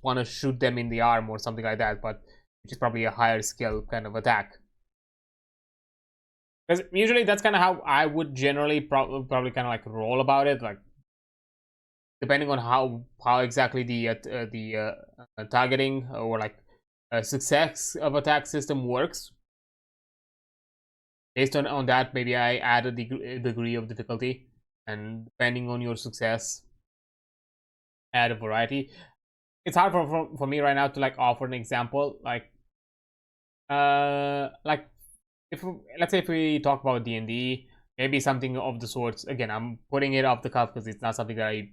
want to shoot them in the arm or something like that, but which is probably a higher skill kind of attack. Because usually that's kind of how I would generally probably kind of like roll about it, like depending on how exactly the targeting or like success of attack system works. Based on that, maybe I add a degree of difficulty, and depending on your success, add a variety. It's hard for me right now to like offer an example, like if let's say if we talk about D&D, maybe something of the sorts. Again, I'm putting it off the cuff because it's not something that I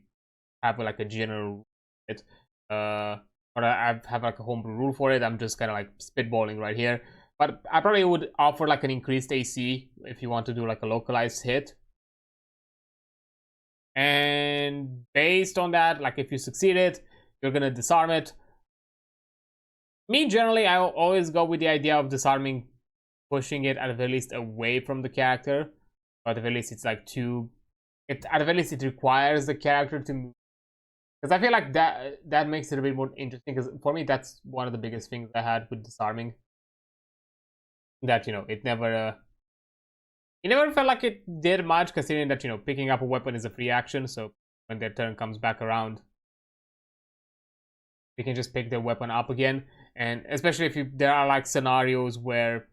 have like a general it or I have like a homebrew rule for it. I'm just kind of like spitballing right here, but I probably would offer like an increased AC if you want to do like a localized hit. And based on that, like if you succeed it, you're gonna disarm it. Me generally, I always go with the idea of disarming, pushing it at the very least away from the character. But at the very least, it's like at the very least, it requires the character to move. Because I feel like that makes it a bit more interesting. Because for me, that's one of the biggest things I had with disarming. That, you know, it never felt like it did much, considering that, you know, picking up a weapon is a free action. So when their turn comes back around, you can just pick their weapon up again. And especially if there are like scenarios where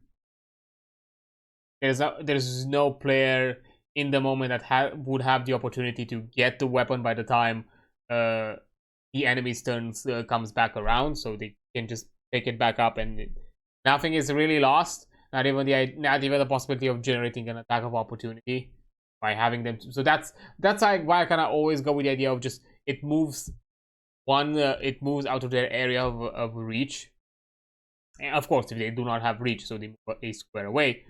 there's no player in the moment that would have the opportunity to get the weapon by the time the enemy's turn comes back around, so they can just pick it back up, and nothing is really lost. Not even the possibility of generating an attack of opportunity by having them. So that's like why I kind of always go with the idea of just it moves out of their area of reach. And of course, if they do not have reach, so they move a square away.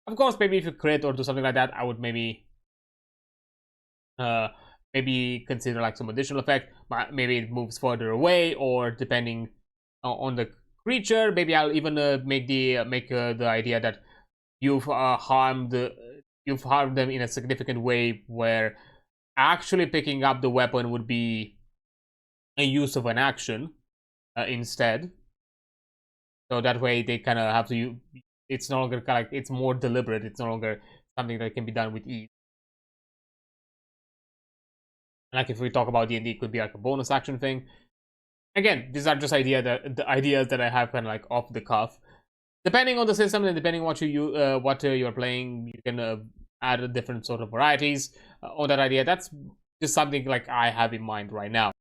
Of course, maybe if you crit or do something like that, I would maybe consider like some additional effect. Maybe it moves further away, or depending on the creature, maybe I'll even make the idea that you've harmed them in a significant way, where actually picking up the weapon would be a use of an action instead. So that way they kind of have to. It's no longer like, it's more deliberate. It's no longer something that can be done with ease. Like if we talk about D&D, it could be like a bonus action thing. Again, these are just the ideas that I have kind of like off the cuff. Depending on the system and depending on what you're playing, you can add a different sort of varieties on that idea. That's just something like I have in mind right now.